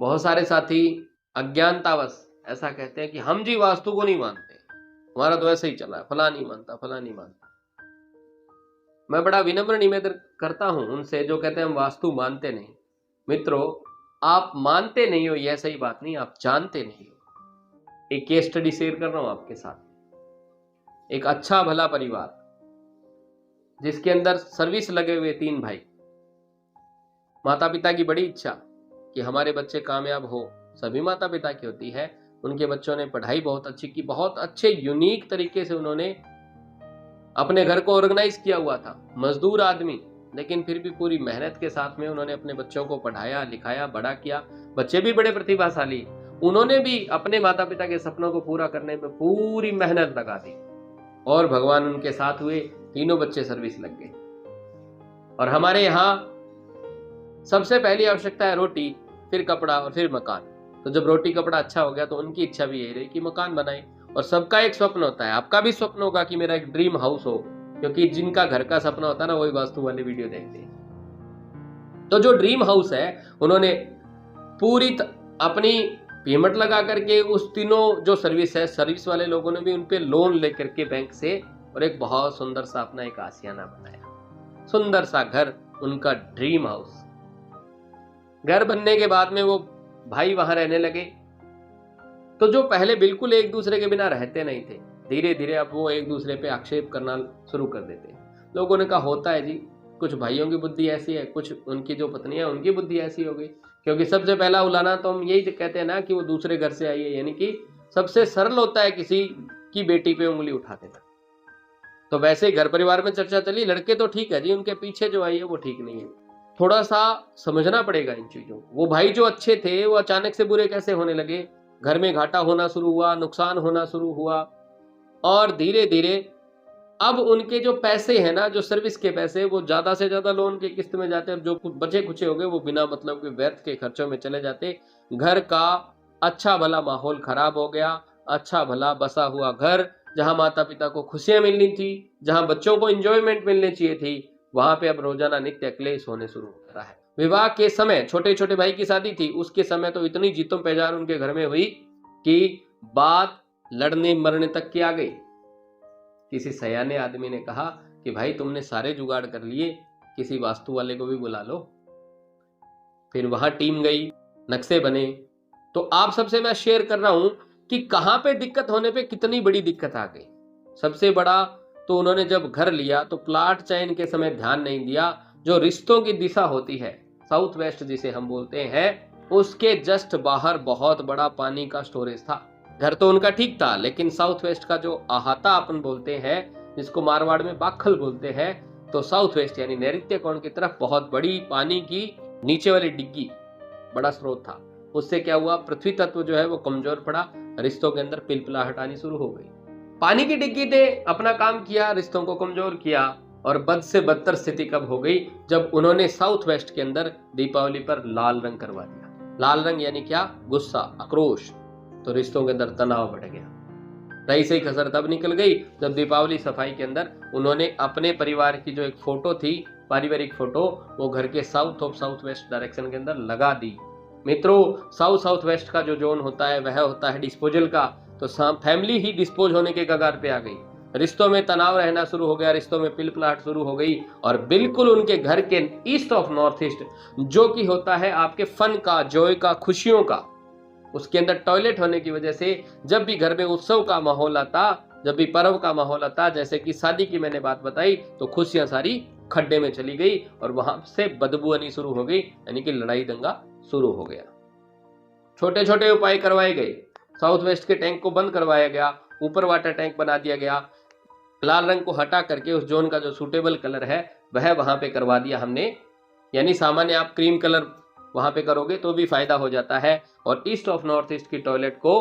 बहुत सारे साथी अज्ञानतावश ऐसा कहते हैं कि हम जी वास्तु को नहीं मानते, हमारा तो ऐसे ही चला है, फला नहीं मानता, फला नहीं मानता। मैं बड़ा विनम्र निवेदन करता हूं उनसे जो कहते हैं हम वास्तु मानते नहीं। मित्रों, आप मानते नहीं हो यह सही बात नहीं, आप जानते नहीं हो। एक केस स्टडी शेयर कर रहा हूं आपके साथ। एक अच्छा भला परिवार जिसके अंदर सर्विस लगे हुए 3 भाई। माता पिता की बड़ी इच्छा कि हमारे बच्चे कामयाब हो, सभी माता पिता की होती है। उनके बच्चों ने पढ़ाई बहुत अच्छी की, बहुत अच्छे यूनिक तरीके से उन्होंने अपने घर को ऑर्गेनाइज किया हुआ था। मजदूर आदमी, लेकिन फिर भी पूरी मेहनत के साथ में उन्होंने अपने बच्चों को पढ़ाया लिखाया, बड़ा किया। बच्चे भी बड़े प्रतिभाशाली, उन्होंने भी अपने माता पिता के सपनों को पूरा करने में पूरी मेहनत लगा दी और भगवान उनके साथ हुए। तीनों बच्चे सर्विस लग गए। और हमारे यहाँ सबसे पहली आवश्यकता है रोटी, फिर कपड़ा और फिर मकान। तो जब रोटी कपड़ा अच्छा हो गया तो उनकी इच्छा भी यही रही कि मकान बनाए। और सबका एक स्वप्न होता है, आपका भी स्वप्न होगा कि मेरा एक ड्रीम हाउस हो, क्योंकि जिनका घर का सपना होता है ना, वही वास्तु वाले वीडियो देखते हैं। तो जो ड्रीम हाउस है, उन्होंने पूरी अपनी पेमेंट लगा करके उस तीनों जो सर्विस है, सर्विस वाले लोगों ने भी उन पे लोन लेकर के बैंक से, और एक बहुत सुंदर सा अपना एक आशियाना बनाया, सुंदर सा घर, उनका ड्रीम हाउस। घर बनने के बाद में वो भाई वहां रहने लगे। तो जो पहले बिल्कुल एक दूसरे के बिना रहते नहीं थे, धीरे धीरे अब वो एक दूसरे पे आक्षेप करना शुरू कर देते। लोगों ने कहा होता है जी, कुछ भाइयों की बुद्धि ऐसी है, कुछ उनकी जो पत्नी है उनकी बुद्धि ऐसी हो गई। क्योंकि सबसे पहला उलाना तो हम यही कहते हैं ना कि वो दूसरे घर से आई है, यानी कि सबसे सरल होता है किसी की बेटी पे उंगली उठा देना। तो वैसे ही घर परिवार में चर्चा चली, लड़के तो ठीक है जी, उनके पीछे जो आई है वो ठीक नहीं है। थोड़ा सा समझना पड़ेगा इन चीजों को। वो भाई जो अच्छे थे वो अचानक से बुरे कैसे होने लगे, घर में घाटा होना शुरू हुआ, नुकसान होना शुरू हुआ। और धीरे धीरे अब उनके जो पैसे हैं ना, जो सर्विस के पैसे, वो ज्यादा से ज्यादा लोन के किस्त में जाते, और जो कुछ बचे खुचे हो गए वो बिना मतलब के व्यर्थ के खर्चों में चले जाते। घर का अच्छा भला माहौल खराब हो गया। अच्छा भला बसा हुआ घर, जहां माता पिता को खुशियां मिलनी थी, जहां बच्चों को एंजॉयमेंट मिलनी चाहिए थी, वहां पे अब रोजाना नित्य क्लेश होने शुरू होता है। विवाह के समय छोटे छोटे भाई की शादी थी, उसके समय तो इतनी जीतों पैजार उनके घर में हुई कि बात लड़ने मरने तक की आ गई। किसी सयाने आदमी ने कहा कि भाई तुमने सारे जुगाड़ कर लिए, किसी वास्तु वाले को भी बुला लो। फिर वहां टीम गई, नक्शे बने। तो आप सबसे मैं शेयर कर रहा हूं कि कहां पे दिक्कत होने पे कितनी बड़ी दिक्कत आ गई। सबसे बड़ा तो उन्होंने जब घर लिया तो प्लाट चयन के समय ध्यान नहीं दिया। जो रिश्तों की दिशा होती है, साउथ वेस्ट जिसे हम बोलते हैं, उसके जस्ट बाहर बहुत बड़ा पानी का स्टोरेज था। घर तो उनका ठीक था, लेकिन साउथ वेस्ट का जो अहाता अपन बोलते हैं, जिसको मारवाड़ में बाखल बोलते हैं, तो साउथ वेस्ट यानी नैऋत्य कोण की तरफ बहुत बड़ी पानी की नीचे वाली डिग्गी बड़ा स्रोत था। उससे क्या हुआ, पृथ्वी तत्व जो है वो कमजोर पड़ा, रिश्तों के अंदर पिलपिलाहट आनी शुरू हो गई। पानी की डिग्गी ने अपना काम किया, रिश्तों को कमजोर किया। और बद से बदतर स्थिति कब हो गई, जब उन्होंने साउथ वेस्ट के अंदर दीपावली पर लाल रंग करवा दिया। लाल रंग यानी क्या, गुस्सा, आक्रोश। तो रिश्तों के अंदर तनाव बढ़ गया। रही सही कसर तब निकल गई जब दीपावली सफाई के अंदर उन्होंने अपने परिवार की जो एक फोटो थी, पारिवारिक फोटो, वो घर के south of south west direction के अंदर लगा दी। मित्रों, साउथ साउथ वेस्ट का जो जोन होता है वह होता है डिस्पोजल का। तो फैमिली ही डिस्पोज होने के कगार पे आ गई। रिश्तों में तनाव रहना शुरू हो गया, रिश्तों में पिलपलाहट शुरू हो गई। और बिल्कुल उनके घर के ईस्ट ऑफ नॉर्थ ईस्ट, जो कि होता है आपके फन का, जॉय का, खुशियों का, उसके अंदर टॉयलेट होने की वजह से जब भी घर में उत्सव का माहौल आता, जब भी पर्व का माहौल आता, जैसे कि शादी की मैंने बात बताई, तो खुशियां सारी खड्डे में चली गई और वहां से बदबू आनी शुरू हो गई, यानी कि लड़ाई दंगा शुरू हो गया। छोटे छोटे उपाय करवाए गए। साउथ वेस्ट के टैंक को बंद करवाया गया, ऊपर वाटर टैंक बना दिया गया। लाल रंग को हटा करके उस जोन का जो सूटेबल कलर है वह वहां पे करवा दिया हमने। यानी सामान्य आप क्रीम कलर वहां पे करोगे तो भी फायदा हो जाता है। और ईस्ट ऑफ नॉर्थ ईस्ट की टॉयलेट को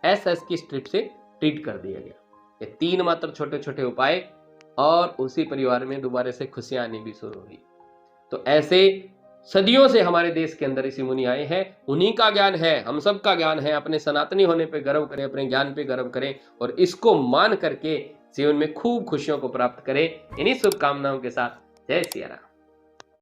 SS की स्ट्रिप से ट्रीट कर दिया गया। ये 3 मात्र छोटे छोटे उपाय, और उसी परिवार में दोबारा से खुशियां आनी भी शुरू हुई। तो ऐसे सदियों से हमारे देश के अंदर ऋषि मुनि आए हैं, उन्हीं का ज्ञान है, हम सब का ज्ञान है। अपने सनातनी होने पे गर्व करें, अपने ज्ञान पे गर्व करें, और इसको मान करके जीवन में खूब खुशियों को प्राप्त करें। इन्हीं शुभकामनाओं के साथ जय सिया राम।